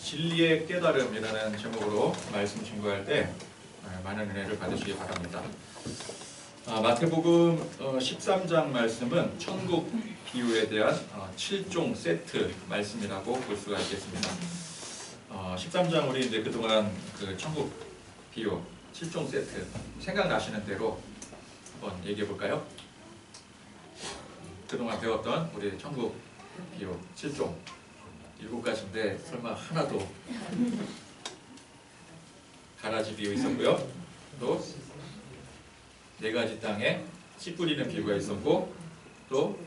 진리의 깨달음이라는 제목으로 말씀 증거할 때 많은 은혜를 받으시기 바랍니다. 마태복음 13장 말씀은 천국 비유에 대한 7종 세트 말씀이라고 볼 수가 있겠습니다. 13장 우리 이제 그동안 그 천국 비유 7종 세트 생각나시는 대로 한번 얘기해 볼까요? 그동안 배웠던 우리 천국 비유 7종 7가지인데 설마 하나도 가라지 비유 있었고요. 또 4가지 땅에 씨 뿌리는 비유가 있었고, 또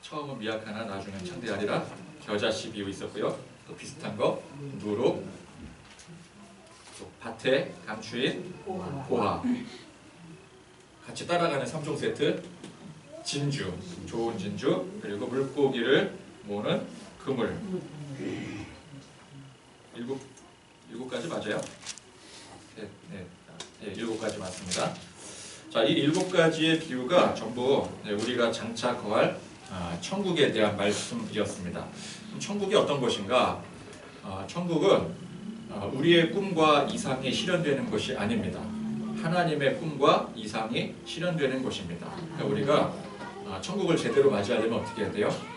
처음은 미약하나 나중엔 창대하리라 겨자씨 비유 있었고요. 또 비슷한 거 누룩, 또 밭에 감추인 보화, 같이 따라가는 3종 세트, 진주, 좋은 진주, 그리고 물고기를 모으는 그물. 7가지 맞아요? 네, 7가지 맞습니다. 자, 이 7가지의 비유가 전부 우리가 장차 거할 천국에 대한 말씀이었습니다. 천국이 어떤 곳인가? 천국은 우리의 꿈과 이상이 실현되는 것이 아닙니다. 하나님의 꿈과 이상이 실현되는 곳입니다. 그러니까 우리가 천국을 제대로 맞이하려면 어떻게 해야 돼요?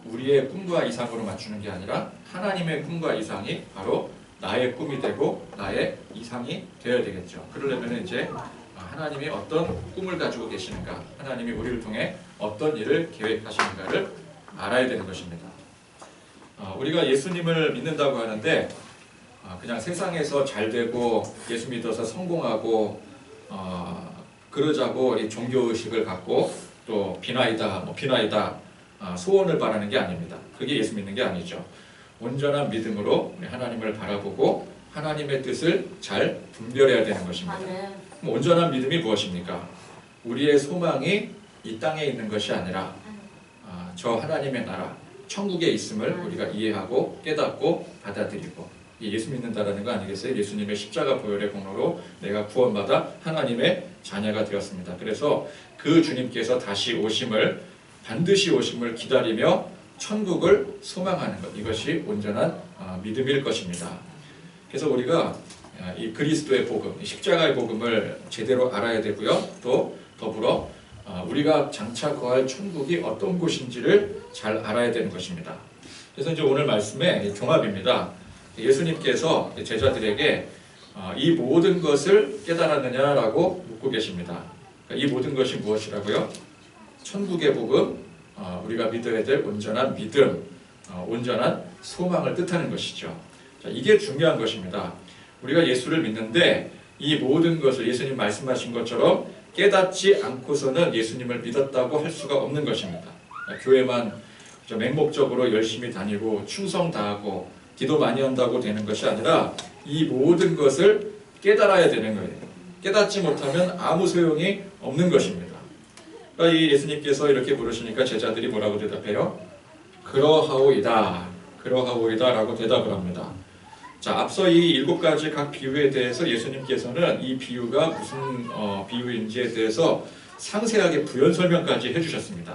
우리의 꿈과 이상으로 맞추는 게 아니라 하나님의 꿈과 이상이 바로 나의 꿈이 되고 나의 이상이 되어야 되겠죠. 그러려면 이제 하나님이 어떤 꿈을 가지고 계시는가, 하나님이 우리를 통해 어떤 일을 계획하시는가를 알아야 되는 것입니다. 우리가 예수님을 믿는다고 하는데 그냥 세상에서 잘 되고 예수 믿어서 성공하고 그러자고 이 종교의식을 갖고 또 비나이다 소원을 바라는 게 아닙니다. 그게 예수 믿는 게 아니죠. 온전한 믿음으로 하나님을 바라보고 하나님의 뜻을 잘 분별해야 되는 것입니다. 온전한 믿음이 무엇입니까? 우리의 소망이 이 땅에 있는 것이 아니라 저 하나님의 나라, 천국에 있음을 우리가 이해하고 깨닫고 받아들이고, 예수 믿는다라는 거 아니겠어요? 예수님의 십자가 보혈의 공로로 내가 구원받아 하나님의 자녀가 되었습니다. 그래서 그 주님께서 반드시 오심을 기다리며 천국을 소망하는 것, 이것이 온전한 믿음일 것입니다. 그래서 우리가 이 그리스도의 복음, 십자가의 복음을 제대로 알아야 되고요. 또 더불어 우리가 장차 거할 천국이 어떤 곳인지를 잘 알아야 되는 것입니다. 그래서 이제 오늘 말씀의 종합입니다. 예수님께서 제자들에게 이 모든 것을 깨달았느냐라고 묻고 계십니다. 이 모든 것이 무엇이라고요? 천국의 복음, 우리가 믿어야 될 온전한 믿음, 온전한 소망을 뜻하는 것이죠. 자, 이게 중요한 것입니다. 우리가 예수를 믿는데 이 모든 것을 예수님 말씀하신 것처럼 깨닫지 않고서는 예수님을 믿었다고 할 수가 없는 것입니다. 교회만 맹목적으로 열심히 다니고 충성 다하고 기도 많이 한다고 되는 것이 아니라 이 모든 것을 깨달아야 되는 거예요. 깨닫지 못하면 아무 소용이 없는 것입니다. 그러니까 이 예수님께서 이렇게 물으시니까 제자들이 뭐라고 대답해요? 그러하오이다 라고 대답을 합니다. 자, 앞서 이 7가지 각 비유에 대해서 예수님께서는 이 비유가 무슨 비유인지에 대해서 상세하게 부연 설명까지 해주셨습니다.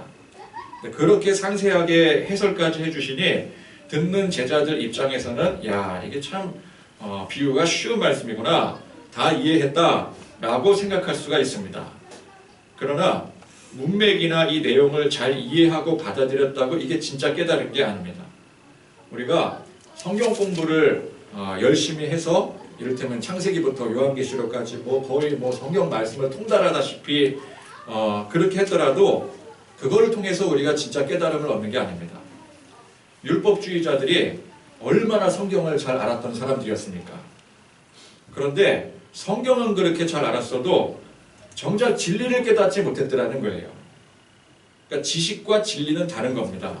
그렇게 상세하게 해설까지 해주시니 듣는 제자들 입장에서는 야, 이게 참 비유가 쉬운 말씀이구나, 다 이해했다 라고 생각할 수가 있습니다. 그러나 문맥이나 이 내용을 잘 이해하고 받아들였다고 이게 진짜 깨달은 게 아닙니다. 우리가 성경 공부를 열심히 해서 이를테면 창세기부터 요한계시록까지 거의 성경 말씀을 통달하다시피 그렇게 했더라도 그거를 통해서 우리가 진짜 깨달음을 얻는 게 아닙니다. 율법주의자들이 얼마나 성경을 잘 알았던 사람들이었습니까? 그런데 성경은 그렇게 잘 알았어도 정작 진리를 깨닫지 못했더라는 거예요. 그러니까 지식과 진리는 다른 겁니다.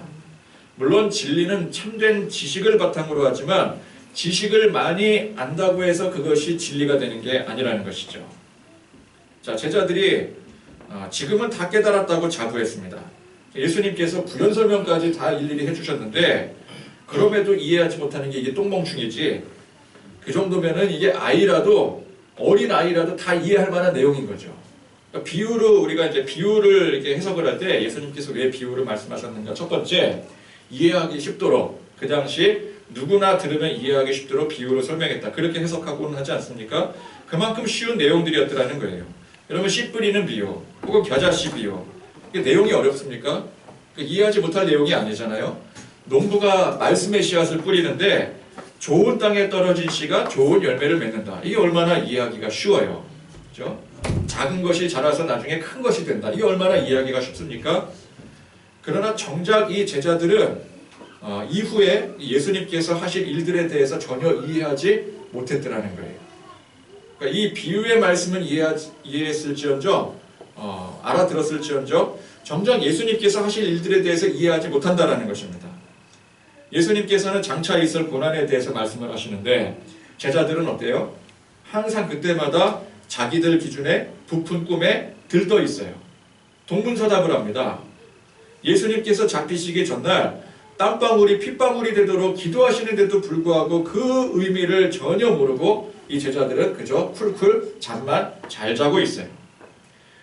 물론 진리는 참된 지식을 바탕으로 하지만 지식을 많이 안다고 해서 그것이 진리가 되는 게 아니라는 것이죠. 자, 제자들이 지금은 다 깨달았다고 자부했습니다. 예수님께서 부연 설명까지 다 일일이 해주셨는데 그럼에도 이해하지 못하는 게 이게 똥멍충이지, 그 정도면은 이게 어린 아이라도 다 이해할 만한 내용인 거죠. 그러니까 비유로 우리가 이제 비유를 이렇게 해석을 할 때 예수님께서 왜 비유를 말씀하셨는가? 첫 번째, 이해하기 쉽도록 그 당시 누구나 들으면 이해하기 쉽도록 비유로 설명했다. 그렇게 해석하고는 하지 않습니까? 그만큼 쉬운 내용들이었더라는 거예요. 여러분 씨 뿌리는 비유 혹은 겨자씨 비유 이게 내용이 어렵습니까? 이해하지 못할 내용이 아니잖아요. 농부가 말씀의 씨앗을 뿌리는데 좋은 땅에 떨어진 씨가 좋은 열매를 맺는다. 이게 얼마나 이해하기가 쉬워요. 그렇죠? 작은 것이 자라서 나중에 큰 것이 된다. 이게 얼마나 이해하기가 쉽습니까? 그러나 정작 이 제자들은 이후에 예수님께서 하실 일들에 대해서 전혀 이해하지 못했더라는 거예요. 그러니까 이 비유의 말씀은 이해했을지언정 알아들었을지언정 정작 예수님께서 하실 일들에 대해서 이해하지 못한다라는 것입니다. 예수님께서는 장차 있을 고난에 대해서 말씀을 하시는데 제자들은 어때요? 항상 그때마다 자기들 기준에 부푼 꿈에 들떠 있어요. 동문서답을 합니다. 예수님께서 잡히시기 전날 땀방울이 핏방울이 되도록 기도하시는데도 불구하고 그 의미를 전혀 모르고 이 제자들은 그저 쿨쿨 잠만 잘 자고 있어요.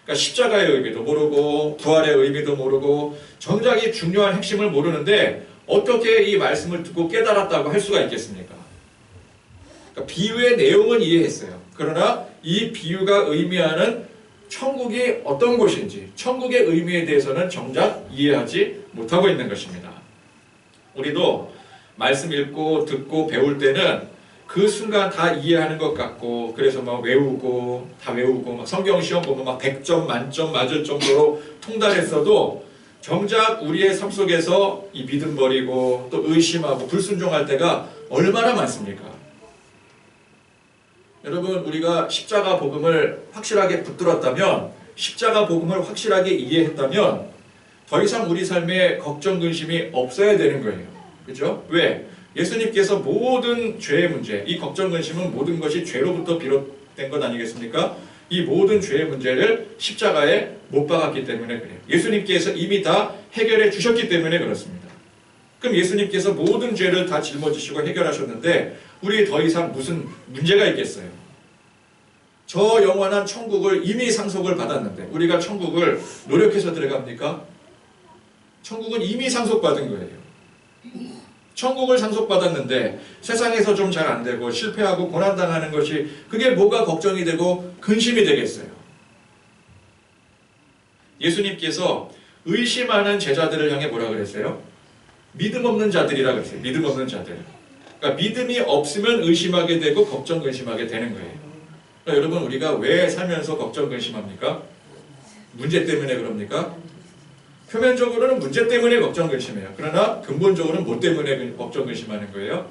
그러니까 십자가의 의미도 모르고 부활의 의미도 모르고 정작 이 중요한 핵심을 모르는데 어떻게 이 말씀을 듣고 깨달았다고 할 수가 있겠습니까? 그러니까 비유의 내용은 이해했어요. 그러나 이 비유가 의미하는 천국이 어떤 곳인지 천국의 의미에 대해서는 정작 이해하지 못하고 있는 것입니다. 우리도 말씀 읽고 듣고 배울 때는 그 순간 다 이해하는 것 같고 그래서 막 외우고 다 외우고 막 성경 시험 보면 막 100점 만점 맞을 정도로 통달했어도 정작 우리의 삶 속에서 이 믿음 버리고 또 의심하고 불순종할 때가 얼마나 많습니까? 여러분 우리가 십자가 복음을 확실하게 붙들었다면 십자가 복음을 확실하게 이해했다면 더 이상 우리 삶에 걱정 근심이 없어야 되는 거예요. 그죠? 왜? 예수님께서 모든 죄의 문제, 이 걱정 근심은 모든 것이 죄로부터 비롯된 것 아니겠습니까? 이 모든 죄의 문제를 십자가에 못 박았기 때문에 그래요. 예수님께서 이미 다 해결해 주셨기 때문에 그렇습니다. 그럼 예수님께서 모든 죄를 다 짊어지시고 해결하셨는데 우리 더 이상 무슨 문제가 있겠어요? 저 영원한 천국을 이미 상속을 받았는데 우리가 천국을 노력해서 들어갑니까? 천국은 이미 상속받은 거예요. 천국을 상속받았는데 세상에서 좀 잘 안 되고 실패하고 고난당하는 것이 그게 뭐가 걱정이 되고 근심이 되겠어요. 예수님께서 의심하는 제자들을 향해 뭐라 그랬어요? 믿음 없는 자들이라 그랬어요. 믿음 없는 자들. 그러니까 믿음이 없으면 의심하게 되고 걱정 근심하게 되는 거예요. 그러니까 여러분 우리가 왜 살면서 걱정 근심합니까? 문제 때문에 그럽니까? 표면적으로는 문제 때문에 걱정 근심해요. 그러나 근본적으로는 뭐 때문에 걱정 근심하는 거예요?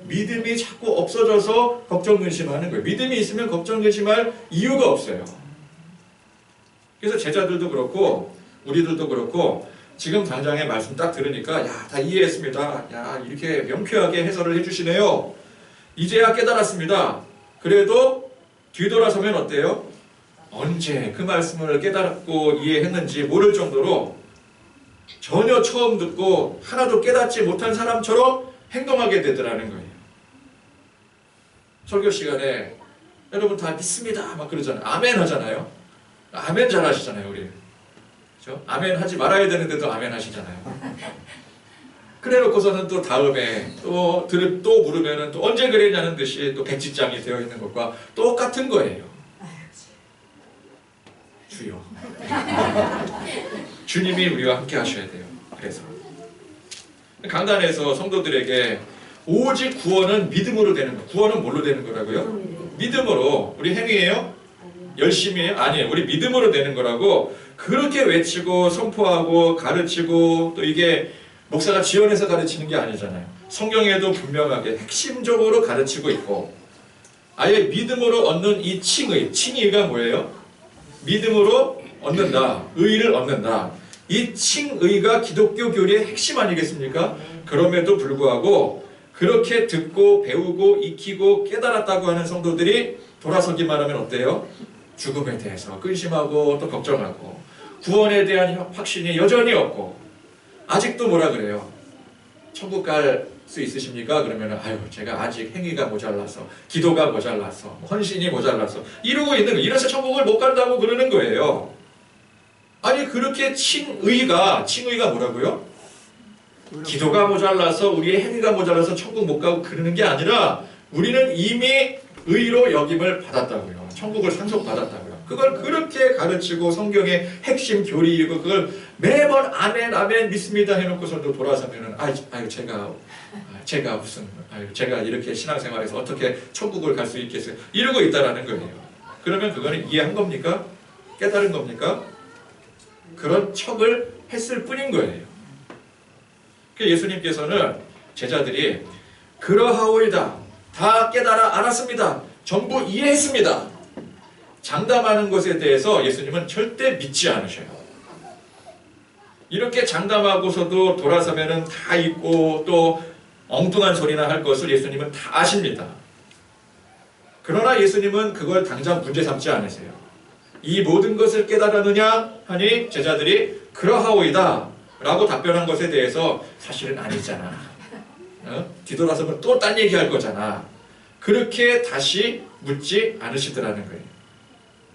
믿음이 자꾸 없어져서 걱정 근심하는 거예요. 믿음이 있으면 걱정 근심할 이유가 없어요. 그래서 제자들도 그렇고 우리들도 그렇고 지금 당장의 말씀 딱 들으니까 야, 다 이해했습니다. 야, 이렇게 명쾌하게 해설을 해주시네요. 이제야 깨달았습니다. 그래도 뒤돌아서면 어때요? 언제 그 말씀을 깨달았고 이해했는지 모를 정도로 전혀 처음 듣고 하나도 깨닫지 못한 사람처럼 행동하게 되더라는 거예요. 설교 시간에 여러분 다 믿습니다 막 그러잖아요. 아멘 하잖아요. 아멘 잘 하시잖아요 우리. 그렇죠? 아멘 하지 말아야 되는데도 아멘 하시잖아요. 그래 놓고서는 또 다음에 또 물으면은 또 언제 그랬냐는 듯이 또 백지장이 되어 있는 것과 똑같은 거예요. 주여. 주님이 우리와 함께 하셔야 돼요. 그래서 강단에서 성도들에게 오직 구원은 믿음으로 되는 거. 구원은 뭘로 되는 거라고요? 믿음으로. 우리 행위예요? 열심히예요? 아니에요. 우리 믿음으로 되는 거라고 그렇게 외치고 선포하고 가르치고 또 이게 목사가 지어내서 가르치는 게 아니잖아요. 성경에도 분명하게 핵심적으로 가르치고 있고 아예 믿음으로 얻는 이 칭의가 뭐예요? 믿음으로 얻는다. 의를 얻는다. 이 칭의가 기독교 교리의 핵심 아니겠습니까? 그럼에도 불구하고 그렇게 듣고 배우고 익히고 깨달았다고 하는 성도들이 돌아서기만 하면 어때요? 죽음에 대해서 근심하고 또 걱정하고 구원에 대한 확신이 여전히 없고 아직도 뭐라 그래요? 천국 갈 수 있으십니까? 그러면 아유 제가 아직 행위가 모자라서 기도가 모자라서 헌신이 모자라서 이러고 있는 거예요. 이래서 천국을 못 간다고 그러는 거예요. 아니 그렇게 칭의가 뭐라고요? 기도가 모자라서 우리의 행위가 모자라서 천국 못 가고 그러는 게 아니라 우리는 이미 의로 여김을 받았다고요. 천국을 상속받았다고요. 그걸 그렇게 가르치고 성경의 핵심 교리이고 그걸 매번 아멘 아멘 믿습니다 해놓고서도 돌아서면은 아유 제가 무슨 제가 이렇게 신앙생활에서 어떻게 천국을 갈 수 있겠어요 이러고 있다라는 거예요. 그러면 그거는 이해한 겁니까? 깨달은 겁니까? 그런 척을 했을 뿐인 거예요. 예수님께서는 제자들이 그러하오이다 다 깨달아 알았습니다 전부 이해했습니다 장담하는 것에 대해서 예수님은 절대 믿지 않으셔요. 이렇게 장담하고서도 돌아서면은 다 잊고 또 엉뚱한 소리나 할 것을 예수님은 다 아십니다. 그러나 예수님은 그걸 당장 문제 삼지 않으세요. 이 모든 것을 깨달았느냐 하니 제자들이 그러하오이다 라고 답변한 것에 대해서 사실은 아니잖아. 뒤돌아서면 또 딴 얘기할 거잖아. 그렇게 다시 묻지 않으시더라는 거예요.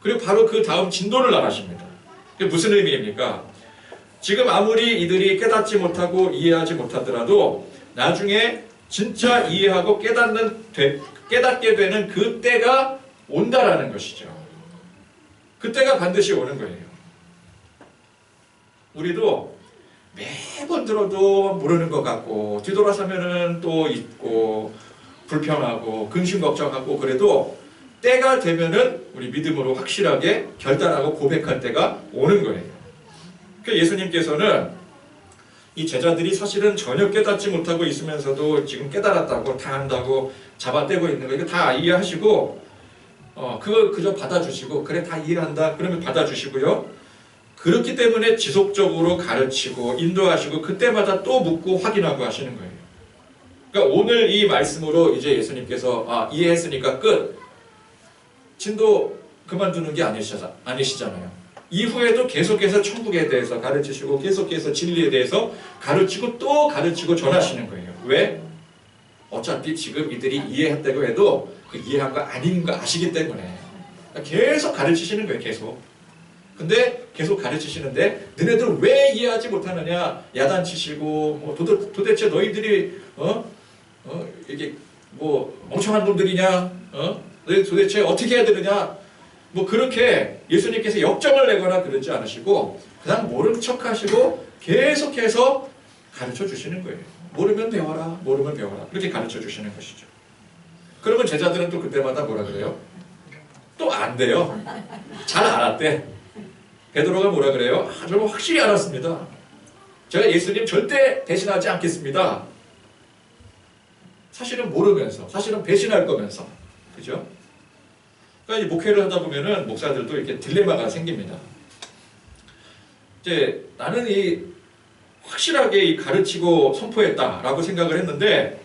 그리고 바로 그 다음 진도를 나가십니다. 그게 무슨 의미입니까? 지금 아무리 이들이 깨닫지 못하고 이해하지 못하더라도 나중에 진짜 이해하고 깨닫게 되는 그 때가 온다라는 것이죠. 그때가 반드시 오는 거예요. 우리도 매번 들어도 모르는 것 같고 뒤돌아서면은 또 잊고 불평하고 근심 걱정하고 그래도 때가 되면은 우리 믿음으로 확실하게 결단하고 고백할 때가 오는 거예요. 그러니까 예수님께서는 이 제자들이 사실은 전혀 깨닫지 못하고 있으면서도 지금 깨달았다고 다 한다고 잡아떼고 있는 거 이거 다 이해하시고 그걸 그저 받아주시고 그래 다 이해한다 그러면 받아주시고요. 그렇기 때문에 지속적으로 가르치고 인도하시고 그때마다 또 묻고 확인하고 하시는 거예요. 그러니까 오늘 이 말씀으로 이제 예수님께서 이해했으니까 끝. 진도 그만두는 게 아니시잖아요. 이후에도 계속해서 천국에 대해서 가르치시고 계속해서 진리에 대해서 가르치고 또 가르치고 전하시는 거예요. 왜? 어차피 지금 이들이 이해했다고 해도 그 이해한 거 아닌 거 아시기 때문에 계속 가르치시는 거예요. 계속. 근데 계속 가르치시는데 너네들 왜 이해하지 못하느냐 야단치시고 뭐 도대체 너희들이 이게 뭐 멍청한 놈들이냐 너희 도대체 어떻게 해야 되느냐 뭐 그렇게 예수님께서 역정을 내거나 그러지 않으시고 그냥 모른 척 하시고 계속해서 가르쳐 주시는 거예요. 모르면 배워라 모르면 배워라 그렇게 가르쳐 주시는 것이죠. 그러면 제자들은 또 그때마다 뭐라 그래요? 또 안 돼요. 잘 알았대. 베드로가 뭐라 그래요? 저는 확실히 알았습니다. 제가 예수님 절대 배신하지 않겠습니다. 사실은 모르면서, 사실은 배신할 거면서, 그죠? 그러니까 이 목회를 하다 보면은 목사들도 이렇게 딜레마가 생깁니다. 이제 나는 확실하게 가르치고 선포했다라고 생각을 했는데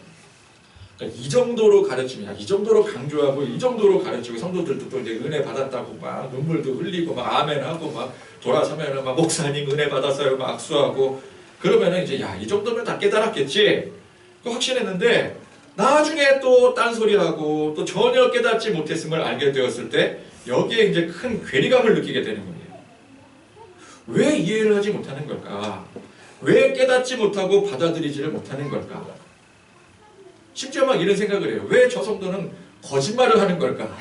그러니까 이 정도로 가르치면, 이 정도로 강조하고, 이 정도로 가르치고, 성도들도 또 이제 은혜 받았다고 막 눈물도 흘리고, 막 아멘하고, 막 돌아서면은 막 목사님 은혜 받았어요, 막 악수하고, 그러면은 이제 이 정도면 다 깨달았겠지? 그 확신했는데, 나중에 또 딴소리하고, 또 전혀 깨닫지 못했음을 알게 되었을 때, 여기에 이제 큰 괴리감을 느끼게 되는 거예요. 왜 이해를 하지 못하는 걸까? 왜 깨닫지 못하고 받아들이지를 못하는 걸까? 심지어 막 이런 생각을 해요. 왜 저 성도는 거짓말을 하는 걸까?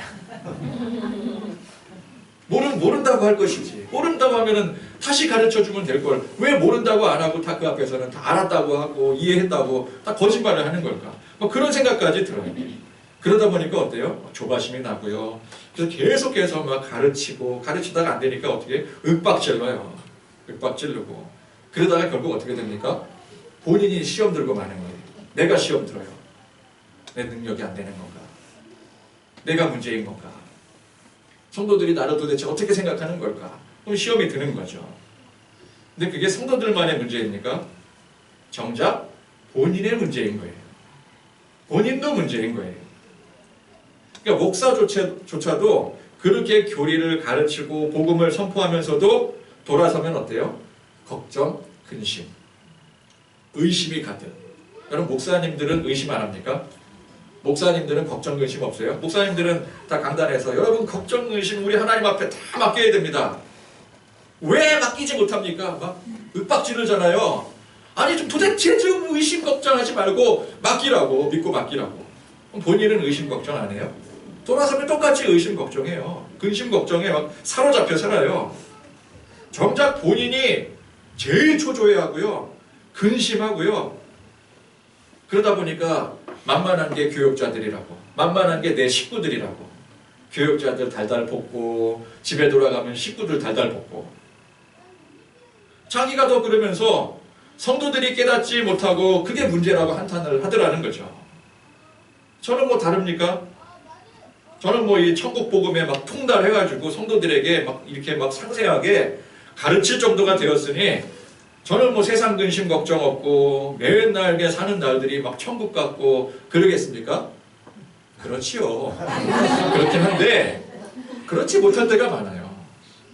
모른다고 할 것이지. 모른다고 하면은 다시 가르쳐주면 될 걸. 왜 모른다고 안 하고 다 그 앞에서는 다 알았다고 하고 이해했다고 다 거짓말을 하는 걸까? 뭐 그런 생각까지 들어요. 그러다 보니까 어때요? 조바심이 나고요. 그래서 계속해서 막 가르치다가 안 되니까 어떻게 윽박질러요. 윽박질르고. 그러다가 결국 어떻게 됩니까? 본인이 시험 들고 마는 거예요. 내가 시험 들어요. 내 능력이 안 되는 건가? 내가 문제인 건가? 성도들이 나를 도대체 어떻게 생각하는 걸까? 그럼 시험이 드는 거죠. 근데 그게 성도들만의 문제입니까? 정작 본인의 문제인 거예요. 본인도 문제인 거예요. 그러니까 목사조차도 그렇게 교리를 가르치고 복음을 선포하면서도 돌아서면 어때요? 걱정, 근심, 의심이 가득. 여러분 목사님들은 의심 안 합니까? 목사님들은 걱정, 근심 없어요? 목사님들은 다 강단에서 여러분 걱정, 근심 우리 하나님 앞에 다 맡겨야 됩니다. 왜 맡기지 못합니까? 막 윽박지르잖아요. 아니 좀 도대체 좀 의심 걱정하지 말고 맡기라고, 믿고 맡기라고. 본인은 의심 걱정 안 해요? 돌아서면 똑같이 의심 걱정해요. 근심 걱정에 막 사로잡혀 살아요. 정작 본인이 제일 초조해하고요, 근심하고요. 그러다 보니까 만만한 게 교역자들이라고, 만만한 게 내 식구들이라고. 교역자들 달달 볶고 집에 돌아가면 식구들 달달 볶고, 자기가 더 그러면서 성도들이 깨닫지 못하고 그게 문제라고 한탄을 하더라는 거죠. 저는 뭐 다릅니까? 저는 뭐 이 천국 복음에 막 통달해가지고 성도들에게 막 이렇게 막 상세하게 가르칠 정도가 되었으니 저는 뭐 세상 근심 걱정 없고 맨날 그냥 사는 날들이 막 천국 같고 그러겠습니까? 그렇지요. 그렇긴 한데 그렇지 못할 때가 많아요.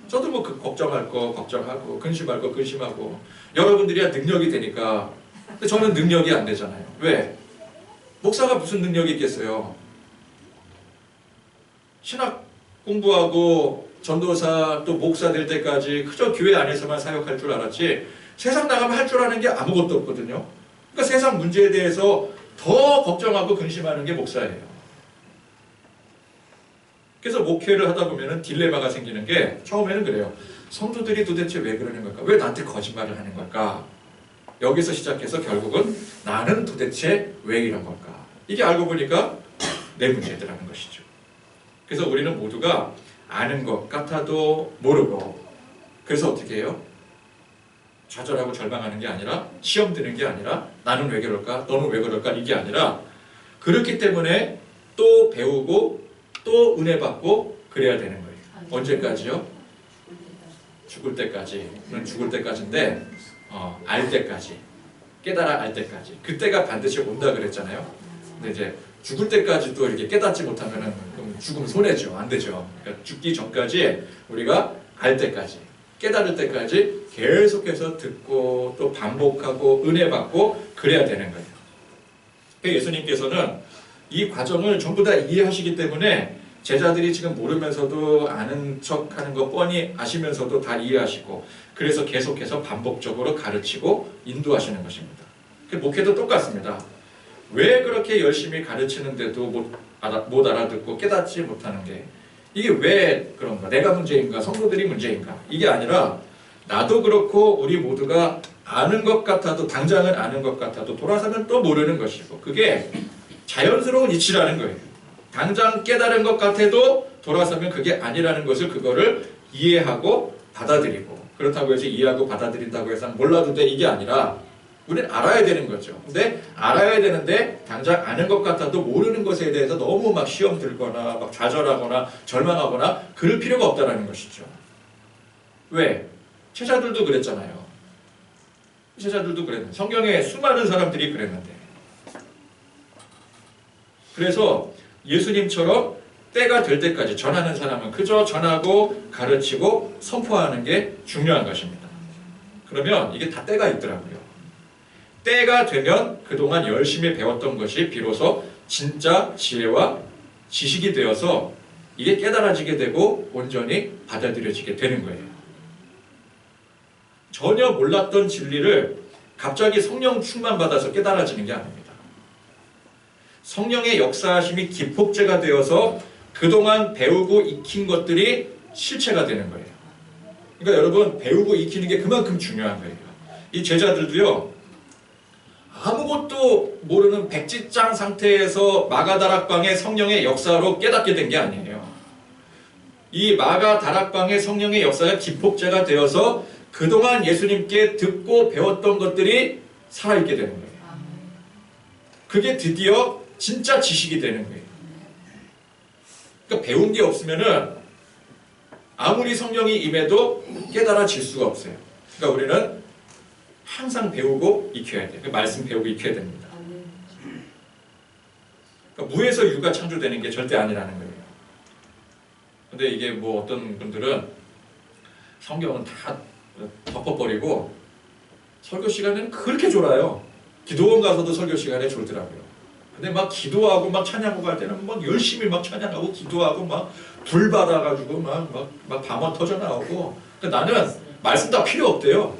저도 뭐 걱정할 거 걱정하고 근심할 거 근심하고, 여러분들이야 능력이 되니까. 근데 저는 능력이 안 되잖아요. 왜? 목사가 무슨 능력이 있겠어요? 신학 공부하고 전도사 또 목사 될 때까지 그저 교회 안에서만 사역할 줄 알았지 세상 나가면 할 줄 아는 게 아무것도 없거든요. 그러니까 세상 문제에 대해서 더 걱정하고 근심하는 게 목사예요. 그래서 목회를 하다 보면은 딜레마가 생기는 게, 처음에는 그래요. 성도들이 도대체 왜 그러는 걸까? 왜 나한테 거짓말을 하는 걸까? 여기서 시작해서 결국은 나는 도대체 왜 이런 걸까? 이게 알고 보니까 내 문제들하는 것이죠. 그래서 우리는 모두가 아는 것 같아도 모르고, 그래서 어떻게 해요? 좌절하고 절망하는 게 아니라, 시험 드는 게 아니라, 나는 왜 그럴까? 너는 왜 그럴까? 이게 아니라, 그렇기 때문에 또 배우고 또 은혜 받고 그래야 되는 거예요. 언제까지요? 죽을 때까지. 죽을 때까지인데 알 때까지, 깨달아 알 때까지. 그때가 반드시 온다 그랬잖아요. 근데 이제 죽을 때까지도 이렇게 깨닫지 못하면은 그럼 죽으면 손해죠. 안 되죠. 그러니까 죽기 전까지 우리가 알 때까지, 깨달을 때까지 계속해서 듣고 또 반복하고 은혜 받고 그래야 되는 거예요. 예수님께서는 이 과정을 전부 다 이해하시기 때문에 제자들이 지금 모르면서도 아는 척하는 거 뻔히 아시면서도 다 이해하시고, 그래서 계속해서 반복적으로 가르치고 인도하시는 것입니다. 목회도 똑같습니다. 왜 그렇게 열심히 가르치는데도 못 알아듣고 깨닫지 못하는 게, 이게 왜 그런가? 내가 문제인가? 성도들이 문제인가? 이게 아니라 나도 그렇고 우리 모두가 아는 것 같아도, 당장은 아는 것 같아도 돌아서면 또 모르는 것이고, 그게 자연스러운 이치라는 거예요. 당장 깨달은 것 같아도 돌아서면 그게 아니라는 것을, 그거를 이해하고 받아들이고, 그렇다고 해서 이해하고 받아들인다고 해서 몰라도 돼, 이게 아니라 우리는 알아야 되는 거죠. 근데 알아야 되는데 당장 아는 것 같아도 모르는 것에 대해서 너무 막 시험 들거나 막 좌절하거나 절망하거나 그럴 필요가 없다는 것이죠. 왜? 제자들도 그랬잖아요. 제자들도 그랬는데, 성경에 수많은 사람들이 그랬는데. 그래서 예수님처럼 때가 될 때까지 전하는 사람은 그저 전하고 가르치고 선포하는 게 중요한 것입니다. 그러면 이게 다 때가 있더라고요. 때가 되면 그동안 열심히 배웠던 것이 비로소 진짜 지혜와 지식이 되어서 이게 깨달아지게 되고 온전히 받아들여지게 되는 거예요. 전혀 몰랐던 진리를 갑자기 성령 충만받아서 깨달아지는 게 아닙니다. 성령의 역사하심이 기폭제가 되어서 그동안 배우고 익힌 것들이 실체가 되는 거예요. 그러니까 여러분, 배우고 익히는 게 그만큼 중요한 거예요. 이 제자들도요, 아무것도 모르는 백지장 상태에서 마가다락방의 성령의 역사로 깨닫게 된 게 아니에요. 이 마가다락방의 성령의 역사가 기폭제가 되어서 그동안 예수님께 듣고 배웠던 것들이 살아있게 되는 거예요. 그게 드디어 진짜 지식이 되는 거예요. 그러니까 배운 게 없으면은 아무리 성령이 임해도 깨달아질 수가 없어요. 그러니까 우리는 항상 배우고 익혀야 돼요. 그 말씀 배우고 익혀야 됩니다. 그러니까 무에서 유가 창조되는 게 절대 아니라는 거예요. 근데 이게 뭐 어떤 분들은 성경은 다 덮어버리고 설교 시간에는 그렇게 졸아요. 기도원 가서도 설교 시간에 졸더라고요. 근데 막 기도하고 막 찬양하고 갈 때는 막 열심히 막 찬양하고 기도하고 막 불 받아가지고 막 밤원 터져 나오고. 나는 말씀 다 필요 없대요.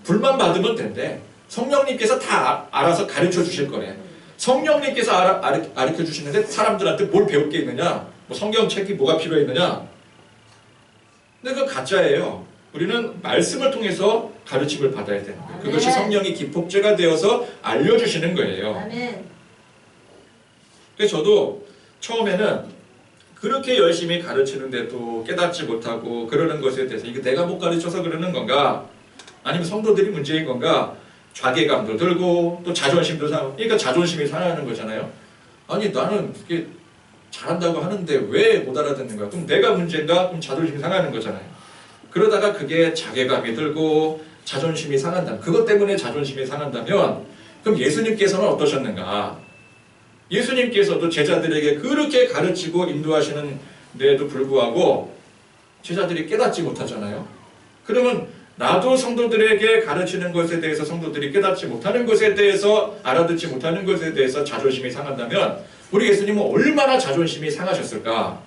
불만 받으면 된대. 성령님께서 다 알아서 가르쳐 주실 거래. 성령님께서 가르쳐 주시는데 사람들한테 뭘 배울 게 있느냐? 뭐 성경책이 뭐가 필요했느냐? 근데 그건 가짜예요. 우리는 말씀을 통해서 가르침을 받아야 되는 거예요. 그것이 성령이 기폭제가 되어서 알려주시는 거예요. 아멘. 그래서 저도 처음에는 그렇게 열심히 가르치는데도 깨닫지 못하고 그러는 것에 대해서 이게 내가 못 가르쳐서 그러는 건가? 아니면 성도들이 문제인 건가? 좌괴감도 들고 또 자존심도 상하고, 그러니까 자존심이 상하는 거잖아요. 아니 나는 그게 잘한다고 하는데 왜 못 알아듣는 거야? 그럼 내가 문제인가? 그럼 자존심이 상하는 거잖아요. 그러다가 그게 자괴감이 들고 자존심이 상한다. 그것 때문에 자존심이 상한다면 그럼 예수님께서는 어떠셨는가? 예수님께서도 제자들에게 그렇게 가르치고 인도하시는데도 불구하고 제자들이 깨닫지 못하잖아요. 그러면 나도 성도들에게 가르치는 것에 대해서 성도들이 깨닫지 못하는 것에 대해서 알아듣지 못하는 것에 대해서 자존심이 상한다면 우리 예수님은 얼마나 자존심이 상하셨을까?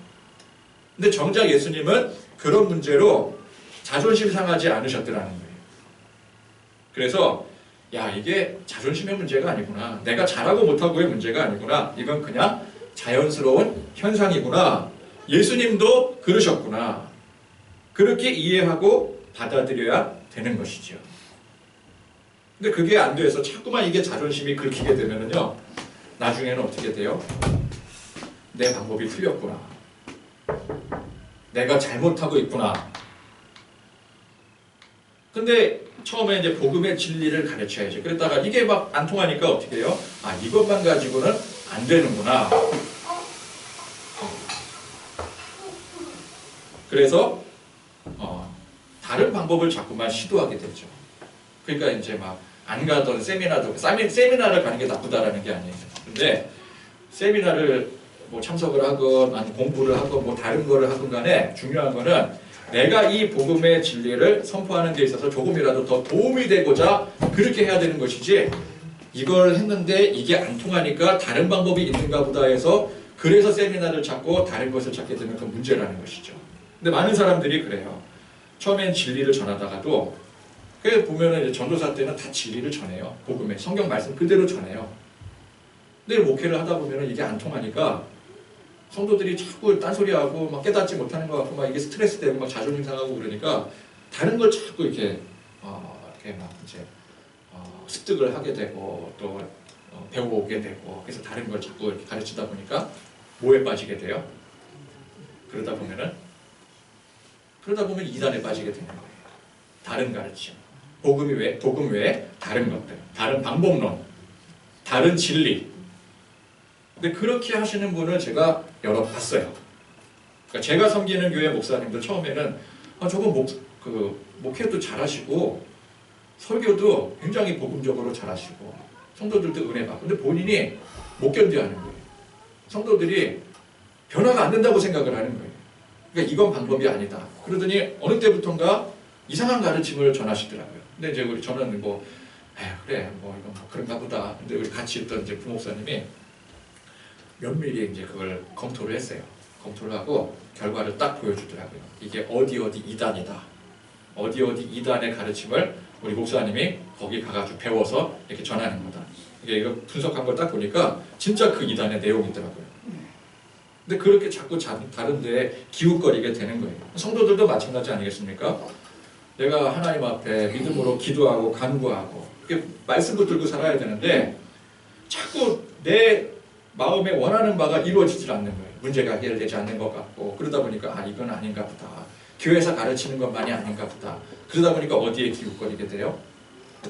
근데 정작 예수님은 그런 문제로 자존심 상하지 않으셨더라는 거예요. 그래서 야 이게 자존심의 문제가 아니구나. 내가 잘하고 못하고의 문제가 아니구나. 이건 그냥 자연스러운 현상이구나. 예수님도 그러셨구나. 그렇게 이해하고 받아들여야 되는 것이죠. 근데 그게 안 돼서 자꾸만 이게 자존심이 긁히게 되면은요. 나중에는 어떻게 돼요? 내 방법이 틀렸구나. 내가 잘못하고 있구나. 근데 처음에 이제 복음의 진리를 가르쳐야지. 그랬다가 이게 막 안 통하니까 어떻게 해요? 아, 이것만 가지고는 안 되는구나. 그래서 다른 방법을 자꾸만 시도하게 되죠. 그러니까 이제 막 안 가던 세미나를 가는 게 나쁘다라는 게 아니에요. 근데 세미나를 뭐 참석을 하건 아니 공부를 하건 뭐 다른 거를 하건 간에 중요한 거는 내가 이 복음의 진리를 선포하는 데 있어서 조금이라도 더 도움이 되고자 그렇게 해야 되는 것이지, 이걸 했는데 이게 안 통하니까 다른 방법이 있는가 보다 해서 그래서 세미나를 찾고 다른 것을 찾게 되면 그건 문제라는 것이죠. 근데 많은 사람들이 그래요. 처음엔 진리를 전하다가도 그 보면은 이제 전도사 때는 다 진리를 전해요. 복음의 성경 말씀 그대로 전해요. 근데 목회를 하다 보면은 이게 안 통하니까 성도들이 자꾸 딴소리하고 막 깨닫지 못하는 것 같고 막 이게 스트레스 되고 막 자존심 상하고 그러니까 다른 걸 자꾸 이렇게 이렇게 막 이제 습득을 하게 되고 또 배워오게 되고, 그래서 다른 걸 자꾸 이렇게 가르치다 보니까 뭐에 빠지게 돼요? 그러다 보면 이단에 빠지게 되는 거예요. 다른 가르침, 복음 외에 다른 것들, 다른 방법론, 다른 진리. 근데 그렇게 하시는 분을 제가 여러 봤어요. 그러니까 제가 섬기는 교회 목사님도 처음에는 저거 목회도 잘하시고 설교도 굉장히 복음적으로 잘하시고 성도들도 은혜 받고, 근데 본인이 못 견뎌하는 거예요. 성도들이 변화가 안 된다고 생각을 하는 거예요. 그러니까 이건 방법이 아니다. 그러더니 어느 때부턴가 이상한 가르침을 전하시더라고요. 근데 이제 저는 그래 이건 뭐 그런가 보다. 근데 우리 같이 있던 이제 부목사님이 면밀히 이제 그걸 검토를 했어요. 검토를 하고 결과를 딱 보여주더라고요. 이게 어디 이단이다. 어디 이단의 가르침을 우리 목사님이 거기 가가지고 배워서 이렇게 전하는 거다. 이거 분석한 걸 딱 보니까 진짜 그 이단의 내용이더라고요. 근데 그렇게 자꾸 다른 데에 기웃거리게 되는 거예요. 성도들도 마찬가지 아니겠습니까? 내가 하나님 앞에 믿음으로 기도하고 간구하고 말씀 붙들고 살아야 되는데 자꾸 내 마음에 원하는 바가 이루어지질 않는 거예요. 문제가 해결되지 않는 것 같고, 그러다 보니까 이건 아닌가 보다. 교회에서 가르치는 것만이 아닌가 보다. 그러다 보니까 어디에 기웃거리게 돼요?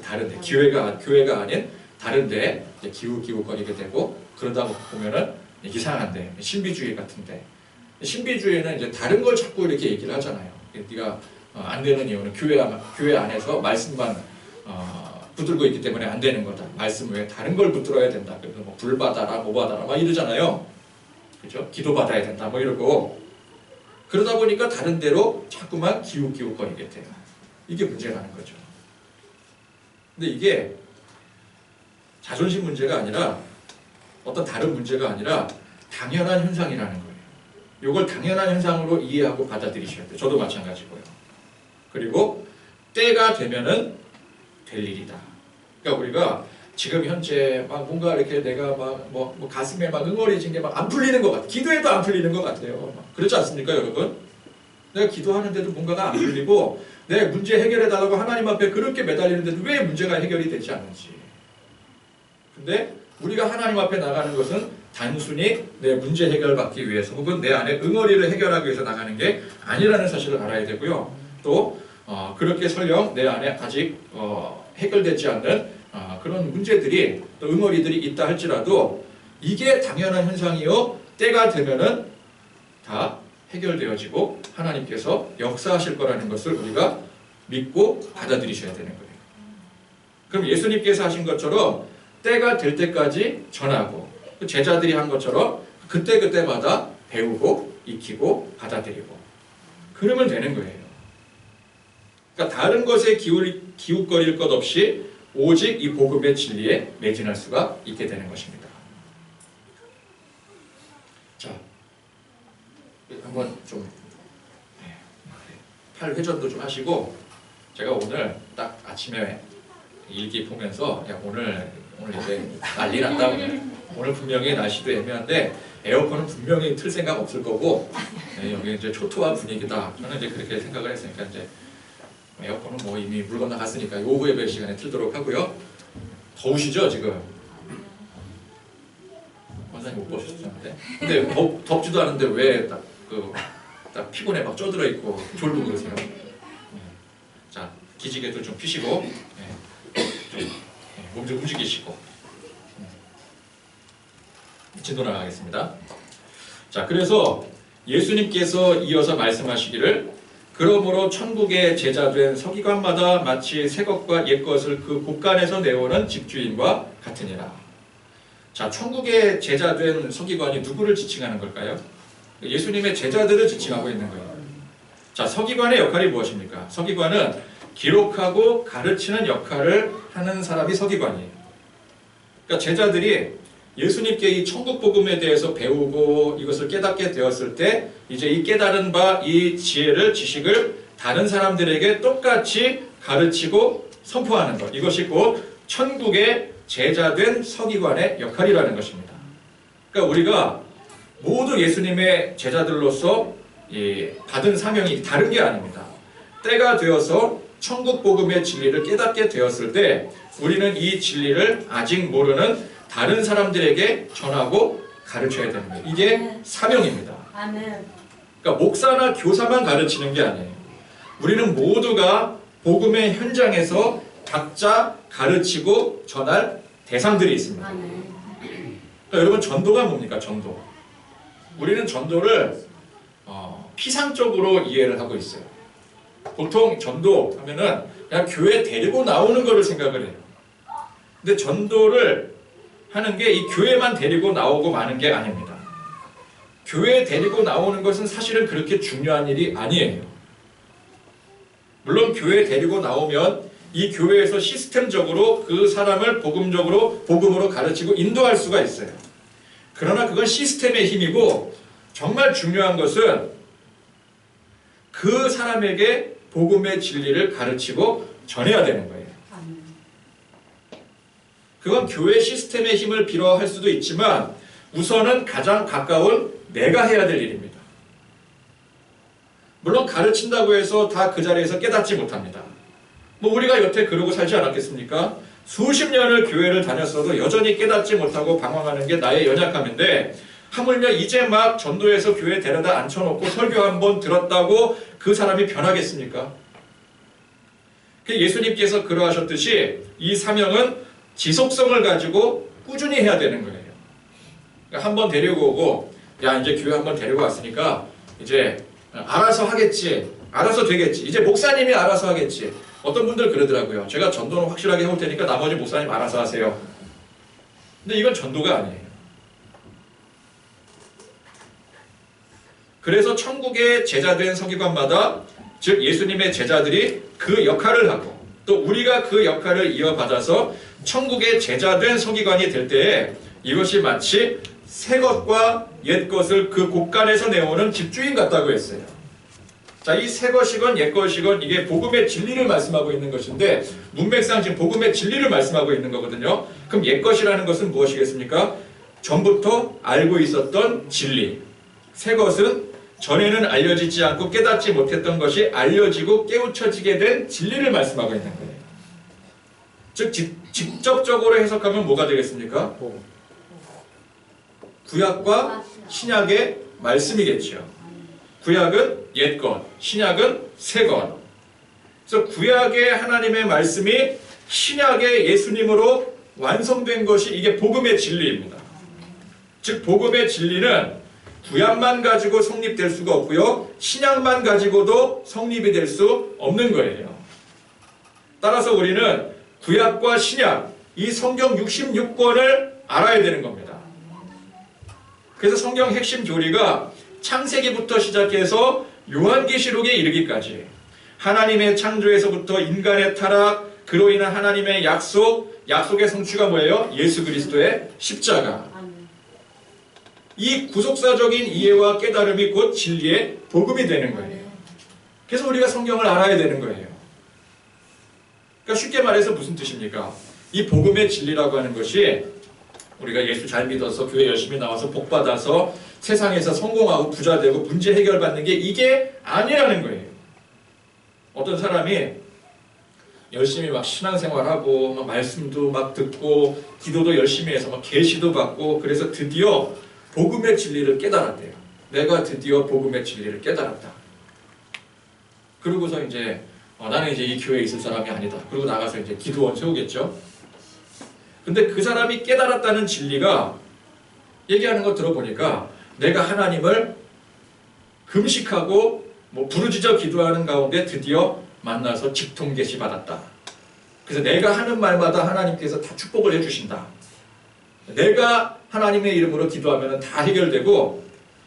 다른 데, 교회가 아닌 다른 데에 기웃거리게 되고, 그러다 보면은 이상한데, 신비주의 같은데, 신비주의는 이제 다른 걸 자꾸 이렇게 얘기를 하잖아요. 네가 안 되는 이유는 교회 안에서 말씀만 붙들고 있기 때문에 안 되는 거다. 말씀 외에 다른 걸 붙들어야 된다. 그래서 뭐 불 받아라, 뭐 받아라, 막 이러잖아요. 그죠? 기도 받아야 된다, 뭐 이러고. 그러다 보니까 다른 데로 자꾸만 기웃거리게 돼요. 이게 문제라는 거죠. 근데 이게 자존심 문제가 아니라 어떤 다른 문제가 아니라 당연한 현상이라는 거예요. 이걸 당연한 현상으로 이해하고 받아들이셔야 돼요. 저도 마찬가지고요. 그리고 때가 되면은 될 일이다. 그러니까 우리가 지금 현재 막 뭔가 이렇게 내가 막 뭐 가슴에 막 응어리진 게 막 안 풀리는 것 같아. 기도해도 안 풀리는 것 같아요. 그렇지 않습니까, 여러분? 내가 기도하는데도 뭔가가 안 풀리고 내 문제 해결해달라고 하나님 앞에 그렇게 매달리는데도 왜 문제가 해결이 되지 않는지. 근데 우리가 하나님 앞에 나가는 것은 단순히 내 문제 해결받기 위해서 혹은 내 안에 응어리를 해결하기 위해서 나가는 게 아니라는 사실을 알아야 되고요. 또 그렇게 설령 내 안에 아직 해결되지 않는 그런 문제들이 또 응어리들이 있다 할지라도 이게 당연한 현상이요. 때가 되면은 다 해결되어지고 하나님께서 역사하실 거라는 것을 우리가 믿고 받아들이셔야 되는 거예요. 그럼 예수님께서 하신 것처럼 때가 될 때까지 전하고 제자들이 한 것처럼 그때그때마다 배우고 익히고 받아들이고 그러면 되는 거예요. 그러니까 다른 것에 기웃거릴 것 없이 오직 이 복음의 진리에 매진할 수가 있게 되는 것입니다. 자, 한번 좀 팔 회전도 좀 하시고 제가 오늘 딱 아침에 일기 보면서 야 오늘 이제 난리 났다 오늘 분명히 날씨도 애매한데 에어컨은 분명히 틀 생각 없을 거고 여기 이제 초토화 분위기다. 저는 이제 그렇게 생각을 했으니까 이제 에어컨은 뭐 이미 물 건너갔으니까 오후 예배 시간에 틀도록 하고요. 더우시죠 지금? 원사님 못 보셨는데 근데 덥지도 않은데 왜 딱 피곤해 막 쪄들어 있고 졸고 그러세요? 자 기지개도 좀 피시고 몸 좀 움직이시고 진도 나가겠습니다. 자 그래서 예수님께서 이어서 말씀하시기를 그러므로 천국의 제자된 서기관마다 마치 새 것과 옛 것을 그 곳간에서 내오는 집주인과 같으니라. 자 천국의 제자된 서기관이 누구를 지칭하는 걸까요? 예수님의 제자들을 지칭하고 있는 거예요. 자 서기관의 역할이 무엇입니까? 서기관은 기록하고 가르치는 역할을 하는 사람이 서기관이에요. 그러니까 제자들이 예수님께 이 천국 복음에 대해서 배우고 이것을 깨닫게 되었을 때 이제 이 깨달은 바 이 지혜를 지식을 다른 사람들에게 똑같이 가르치고 선포하는 것 이것이 곧 천국의 제자된 서기관의 역할이라는 것입니다. 그러니까 우리가 모두 예수님의 제자들로서 받은 사명이 다른 게 아닙니다. 때가 되어서 천국 복음의 진리를 깨닫게 되었을 때 우리는 이 진리를 아직 모르는 다른 사람들에게 전하고 가르쳐야 되는 거예요. 이게 사명입니다. 그러니까 목사나 교사만 가르치는 게 아니에요. 우리는 모두가 복음의 현장에서 각자 가르치고 전할 대상들이 있습니다. 그러니까 여러분 전도가 뭡니까? 전도. 우리는 전도를 피상적으로 이해를 하고 있어요. 보통 전도 하면은 그냥 교회 데리고 나오는 거를 생각을 해요. 근데 전도를 하는 게 이 교회만 데리고 나오고 마는 게 아닙니다. 교회 데리고 나오는 것은 사실은 그렇게 중요한 일이 아니에요. 물론 교회 데리고 나오면 이 교회에서 시스템적으로 그 사람을 복음으로 가르치고 인도할 수가 있어요. 그러나 그건 시스템의 힘이고 정말 중요한 것은 그 사람에게 복음의 진리를 가르치고 전해야 되는 거예요. 그건 교회 시스템의 힘을 빌어 할 수도 있지만 우선은 가장 가까운 내가 해야 될 일입니다. 물론 가르친다고 해서 다 그 자리에서 깨닫지 못합니다. 뭐 우리가 여태 그러고 살지 않았겠습니까? 수십 년을 교회를 다녔어도 여전히 깨닫지 못하고 방황하는 게 나의 연약함인데 하물며 이제 막 전도해서 교회에 데려다 앉혀놓고 설교 한번 들었다고 그 사람이 변하겠습니까? 예수님께서 그러하셨듯이 이 사명은 지속성을 가지고 꾸준히 해야 되는 거예요. 그러니까 한번 데리고 오고 야 이제 교회 한번 데리고 왔으니까 이제 알아서 하겠지, 알아서 되겠지, 이제 목사님이 알아서 하겠지. 어떤 분들 그러더라고요. 제가 전도는 확실하게 해올 테니까 나머지 목사님 알아서 하세요. 근데 이건 전도가 아니에요. 그래서 천국의 제자된 서기관마다 즉 예수님의 제자들이 그 역할을 하고 또 우리가 그 역할을 이어받아서 천국의 제자된 서기관이 될 때에 이것이 마치 새 것과 옛 것을 그 곳간에서 내오는 집주인 같다고 했어요. 자, 이 새 것이건 옛 것이건 이게 복음의 진리를 말씀하고 있는 것인데 문맥상 지금 복음의 진리를 말씀하고 있는 거거든요. 그럼 옛 것이라는 것은 무엇이겠습니까? 전부터 알고 있었던 진리. 새 것은 전에는 알려지지 않고 깨닫지 못했던 것이 알려지고 깨우쳐지게 된 진리를 말씀하고 있는 거예요. 즉 직접적으로 해석하면 뭐가 되겠습니까? 구약과 신약의 말씀이겠죠. 구약은 옛것, 신약은 새것. 그래서 구약의 하나님의 말씀이 신약의 예수님으로 완성된 것이 이게 복음의 진리입니다. 즉 복음의 진리는 구약만 가지고 성립될 수가 없고요. 신약만 가지고도 성립이 될 수 없는 거예요. 따라서 우리는 구약과 신약, 이 성경 66권을 알아야 되는 겁니다. 그래서 성경 핵심 교리가 창세기부터 시작해서 요한계시록에 이르기까지 하나님의 창조에서부터 인간의 타락, 그로 인한 하나님의 약속의 성취가 뭐예요? 예수 그리스도의 십자가. 이 구속사적인 이해와 깨달음이 곧 진리의 복음이 되는 거예요. 그래서 우리가 성경을 알아야 되는 거예요. 그러니까 쉽게 말해서 무슨 뜻입니까? 이 복음의 진리라고 하는 것이 우리가 예수 잘 믿어서 교회 열심히 나와서 복 받아서 세상에서 성공하고 부자 되고 문제 해결받는 게 이게 아니라는 거예요. 어떤 사람이 열심히 막 신앙생활하고 막 말씀도 막 듣고 기도도 열심히 해서 막 계시도 받고 그래서 드디어 복음의 진리를 깨달았대요. 내가 드디어 복음의 진리를 깨달았다. 그러고서 이제 나는 이제 이 교회에 있을 사람이 아니다. 그리고 나가서 이제 기도원 세우겠죠. 근데 그 사람이 깨달았다는 진리가 얘기하는 거 들어보니까 내가 하나님을 금식하고 부르짖어 기도하는 가운데 드디어 만나서 직통계시 받았다. 그래서 내가 하는 말마다 하나님께서 다 축복을 해주신다. 내가 하나님의 이름으로 기도하면 다 해결되고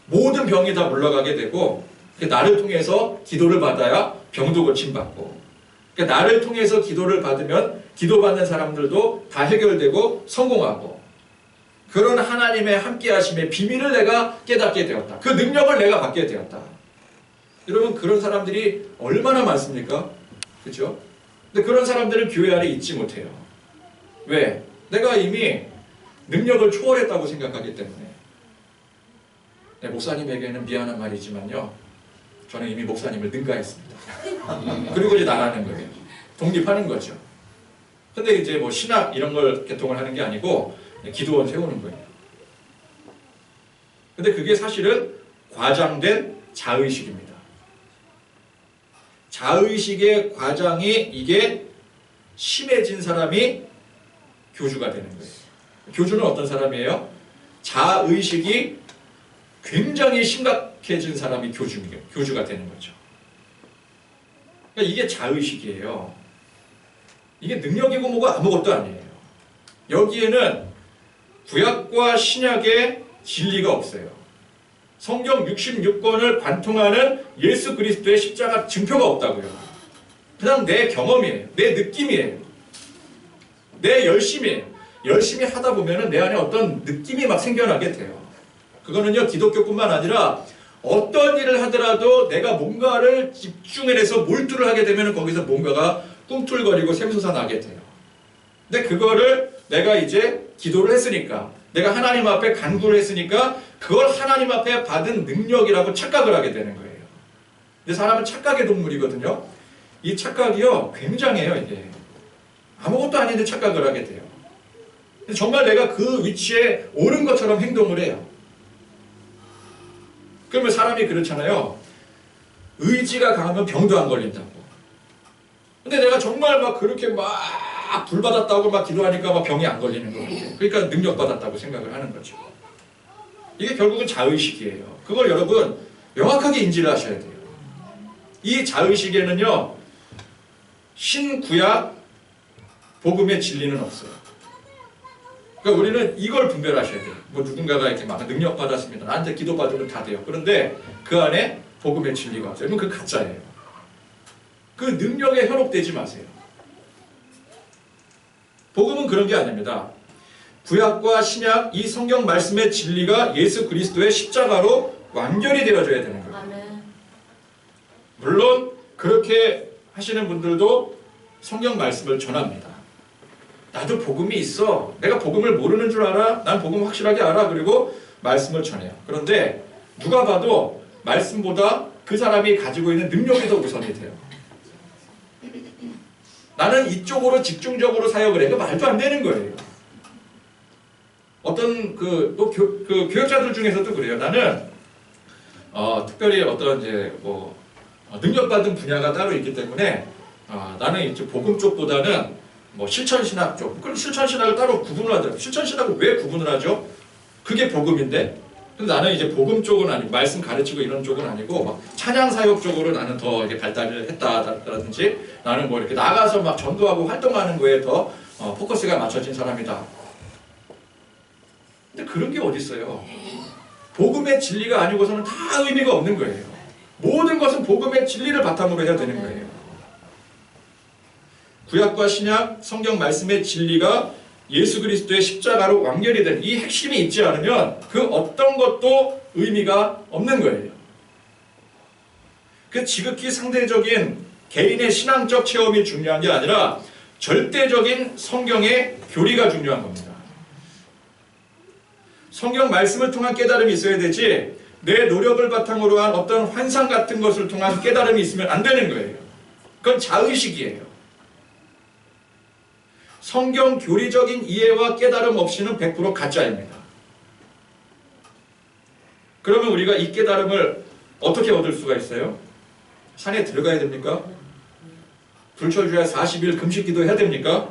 모든 병이 다 물러가게 되고 나를 통해서 기도를 받아야 병도 고침받고 나를 통해서 기도를 받으면 기도받는 사람들도 다 해결되고 성공하고 그런 하나님의 함께하심의 비밀을 내가 깨닫게 되었다. 그 능력을 내가 받게 되었다. 여러분 그런 사람들이 얼마나 많습니까? 그렇죠? 근데 그런 사람들은 교회 안에 있지 못해요. 왜? 내가 이미 능력을 초월했다고 생각하기 때문에. 네, 목사님에게는 미안한 말이지만요. 저는 이미 목사님을 능가했습니다. 그리고 이제 나가는 거예요. 독립하는 거죠. 근데 이제 신학 이런 걸 개통을 하는 게 아니고 기도원 세우는 거예요. 근데 그게 사실은 과장된 자의식입니다. 자의식의 과장이 이게 심해진 사람이 교주가 되는 거예요. 교주는 어떤 사람이에요? 자의식이 굉장히 심각해진 사람이 교주가 되는 거죠. 그러니까 이게 자의식이에요. 이게 능력이고 뭐가 아무것도 아니에요. 여기에는 구약과 신약의 진리가 없어요. 성경 66권을 관통하는 예수 그리스도의 십자가 증표가 없다고요. 그냥 내 경험이에요. 내 느낌이에요. 내 열심이에요. 열심히 하다 보면은 내 안에 어떤 느낌이 막 생겨나게 돼요. 그거는요, 기독교뿐만 아니라 어떤 일을 하더라도 내가 뭔가를 집중해서 몰두를 하게 되면 거기서 뭔가가 꿈틀거리고 샘솟아 나게 돼요. 근데 그거를 내가 이제 기도를 했으니까, 내가 하나님 앞에 간구를 했으니까 그걸 하나님 앞에 받은 능력이라고 착각을 하게 되는 거예요. 근데 사람은 착각의 동물이거든요. 이 착각이요, 굉장해요, 이게. 아무것도 아닌데 착각을 하게 돼요. 정말 내가 그 위치에 옳은 것처럼 행동을 해요. 그러면 사람이 그렇잖아요. 의지가 강하면 병도 안 걸린다고. 근데 내가 정말 막 그렇게 막 불받았다고 막 기도하니까 막 병이 안 걸리는 거예요. 그러니까 능력받았다고 생각을 하는 거죠. 이게 결국은 자의식이에요. 그걸 여러분 명확하게 인지를 하셔야 돼요. 이 자의식에는요, 신구약 복음의 진리는 없어요. 그러니까 우리는 이걸 분별하셔야 돼요. 누군가가 이렇게 막 능력 받았습니다. 나한테 기도 받으면 다 돼요. 그런데 그 안에 복음의 진리가 없어요. 그건 그 가짜예요. 그 능력에 현혹되지 마세요. 복음은 그런 게 아닙니다. 구약과 신약 이 성경 말씀의 진리가 예수 그리스도의 십자가로 완결이 되어져야 되는 거예요. 물론 그렇게 하시는 분들도 성경 말씀을 전합니다. 나도 복음이 있어. 내가 복음을 모르는 줄 알아? 난 복음 확실하게 알아. 그리고 말씀을 전해요. 그런데 누가 봐도 말씀보다 그 사람이 가지고 있는 능력이 더 우선이 돼요. 나는 이쪽으로 집중적으로 사역을 해. 그 말도 안 되는 거예요. 어떤 교역자들 중에서도 그래요. 나는 특별히 어떤 이제 뭐 능력받은 분야가 따로 있기 때문에 나는 이제 복음 쪽보다는 뭐 실천신학 쪽. 그럼 실천신학을 따로 구분을 하더라고요. 실천신학을 왜 구분을 하죠? 그게 복음인데. 근데 나는 이제 복음 쪽은 아니고 말씀 가르치고 이런 쪽은 아니고 막 찬양 사역 쪽으로 나는 더 이렇게 발달을 했다라든지 나는 뭐 이렇게 나가서 막 전도하고 활동하는 거에 더 포커스가 맞춰진 사람이다. 근데 그런 게 어디 있어요? 복음의 진리가 아니고서는 다 의미가 없는 거예요. 모든 것은 복음의 진리를 바탕으로 해야 되는 거예요. 구약과 신약 성경 말씀의 진리가 예수 그리스도의 십자가로 완결이 된 이 핵심이 있지 않으면 그 어떤 것도 의미가 없는 거예요. 그 지극히 상대적인 개인의 신앙적 체험이 중요한 게 아니라 절대적인 성경의 교리가 중요한 겁니다. 성경 말씀을 통한 깨달음이 있어야 되지 내 노력을 바탕으로 한 어떤 환상 같은 것을 통한 깨달음이 있으면 안 되는 거예요. 그건 자의식이에요. 성경 교리적인 이해와 깨달음 없이는 100% 가짜입니다. 그러면 우리가 이 깨달음을 어떻게 얻을 수가 있어요? 산에 들어가야 됩니까? 불철주야 40일 금식기도 해야 됩니까?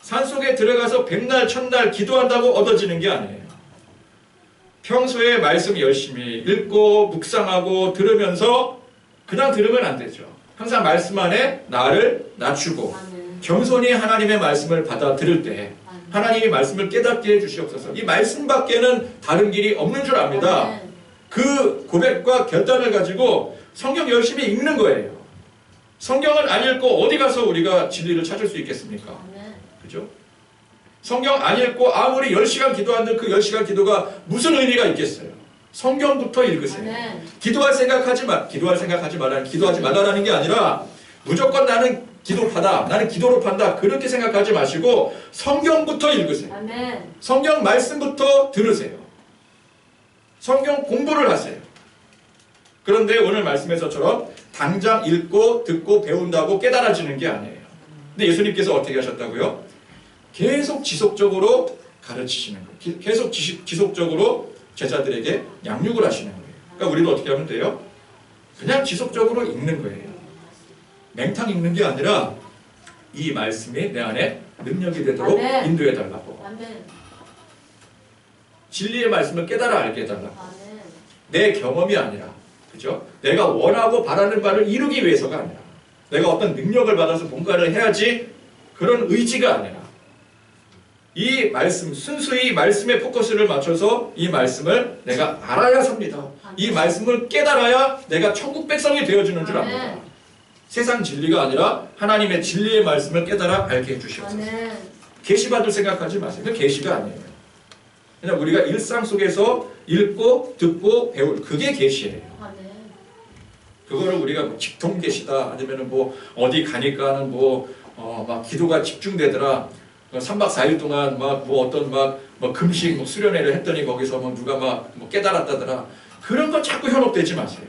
산속에 들어가서 100날, 1000날 기도한다고 얻어지는 게 아니에요. 평소에 말씀 열심히 읽고 묵상하고 들으면서 그냥 들으면 안 되죠. 항상 말씀 안에 나를 낮추고 겸손히 하나님의 말씀을 받아 들을 때 하나님이 말씀을 깨닫게 해주시옵소서. 이 말씀 밖에는 다른 길이 없는 줄 압니다. 그 고백과 결단을 가지고 성경 열심히 읽는 거예요. 성경을 안 읽고 어디 가서 우리가 진리를 찾을 수 있겠습니까? 그죠? 성경 안 읽고 아무리 10시간 기도하는데 그 10시간 기도가 무슨 의미가 있겠어요? 성경부터 읽으세요. 기도할 생각하지 말라는 기도하지 말라는 게 아니라 무조건 나는 기도파다. 나는 기도로 판다. 그렇게 생각하지 마시고 성경부터 읽으세요. 성경 말씀부터 들으세요. 성경 공부를 하세요. 그런데 오늘 말씀에서처럼 당장 읽고 듣고 배운다고 깨달아지는 게 아니에요. 근데 예수님께서 어떻게 하셨다고요? 계속 지속적으로 가르치시는 거예요. 계속 지속적으로 제자들에게 양육을 하시는 거예요. 그러니까 우리도 어떻게 하면 돼요? 그냥 지속적으로 읽는 거예요. 맹탕 읽는 게 아니라 이 말씀이 내 안에 능력이 되도록 인도해 달라고. 진리의 말씀을 깨달아 알게 해달라고. 내 경험이 아니라, 그죠? 내가 원하고 바라는 바를 이루기 위해서가 아니라, 내가 어떤 능력을 받아서 뭔가를 해야지 그런 의지가 아니라, 이 말씀, 순수히 말씀에 포커스를 맞춰서 이 말씀을 내가 알아야 삽니다. 이 말씀을 깨달아야 내가 천국 백성이 되어주는 줄 압니다. 세상 진리가 아니라 하나님의 진리의 말씀을 깨달아 알게 해주시옵소서. 계시받을 생각하지 마세요. 그 계시가 아니에요. 그냥 우리가 일상 속에서 읽고 듣고 배울, 그게 계시예요. 그거를 우리가 뭐 직통 계시다 아니면은 뭐 어디 가니까는 막 기도가 집중되더라. 3박 4일 동안 막 뭐 어떤 뭐 금식 뭐 수련회를 했더니 거기서 뭐 누가 막 뭐 깨달았다더라. 그런 거 자꾸 현혹되지 마세요.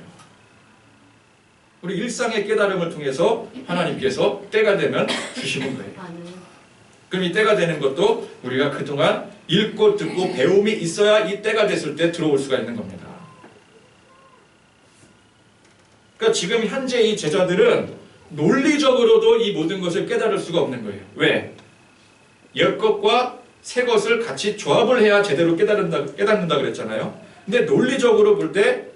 우리 일상의 깨달음을 통해서 하나님께서 때가 되면 주시는 거예요. 그럼 이 때가 되는 것도 우리가 그동안 읽고 듣고 배움이 있어야 이 때가 됐을 때 들어올 수가 있는 겁니다. 그러니까 지금 현재 이 제자들은 논리적으로도 이 모든 것을 깨달을 수가 없는 거예요. 왜? 옛것과 새것을 같이 조합을 해야 제대로 깨닫는다 그랬잖아요. 근데 논리적으로 볼 때,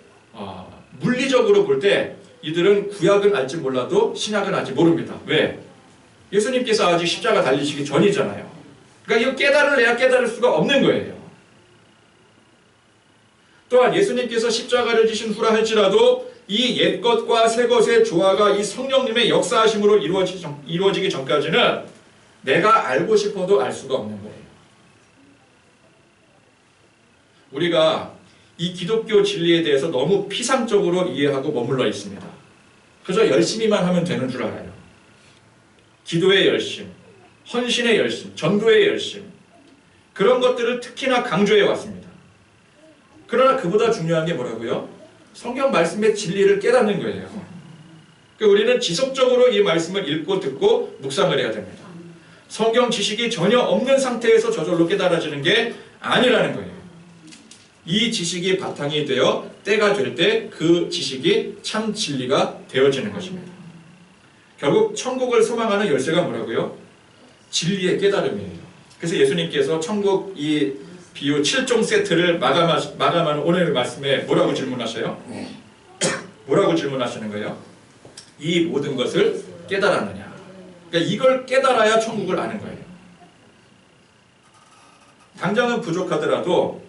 물리적으로 볼 때 이들은 구약은 알지 몰라도 신약은 아직 모릅니다. 왜? 예수님께서 아직 십자가 달리시기 전이잖아요. 그러니까 이거 깨달을래야 깨달을 수가 없는 거예요. 또한 예수님께서 십자가를 지신 후라 할지라도 이 옛것과 새것의 조화가 이 성령님의 역사하심으로 이루어지기 전까지는 내가 알고 싶어도 알 수가 없는 거예요. 우리가 이 기독교 진리에 대해서 너무 피상적으로 이해하고 머물러 있습니다. 그저 열심히만 하면 되는 줄 알아요. 기도의 열심, 헌신의 열심, 전도의 열심, 그런 것들을 특히나 강조해 왔습니다. 그러나 그보다 중요한 게 뭐라고요? 성경 말씀의 진리를 깨닫는 거예요. 그러니까 우리는 지속적으로 이 말씀을 읽고 듣고 묵상을 해야 됩니다. 성경 지식이 전혀 없는 상태에서 저절로 깨달아지는 게 아니라는 거예요. 이 지식이 바탕이 되어 때가 될 때 그 지식이 참 진리가 되어지는 것입니다. 결국 천국을 소망하는 열쇠가 뭐라고요? 진리의 깨달음이에요. 그래서 예수님께서 천국 이 비유 7종 세트를 마감하는 오늘 말씀에 뭐라고 질문하셔요? 뭐라고 질문하시는 거예요? 이 모든 것을 깨달았느냐? 그러니까 이걸 깨달아야 천국을 아는 거예요. 당장은 부족하더라도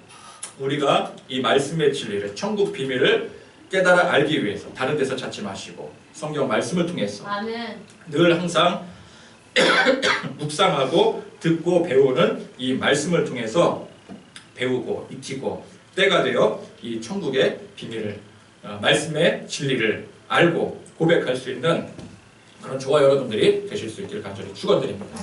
우리가 이 말씀의 진리를, 천국 비밀을 깨달아 알기 위해서 다른 데서 찾지 마시고 성경 말씀을 통해서 늘 항상 묵상하고 듣고 배우는 이 말씀을 통해서 배우고 익히고 때가 되어 이 천국의 비밀을, 말씀의 진리를 알고 고백할 수 있는 그런 저와 여러분들이 되실 수 있기를 간절히 축원드립니다.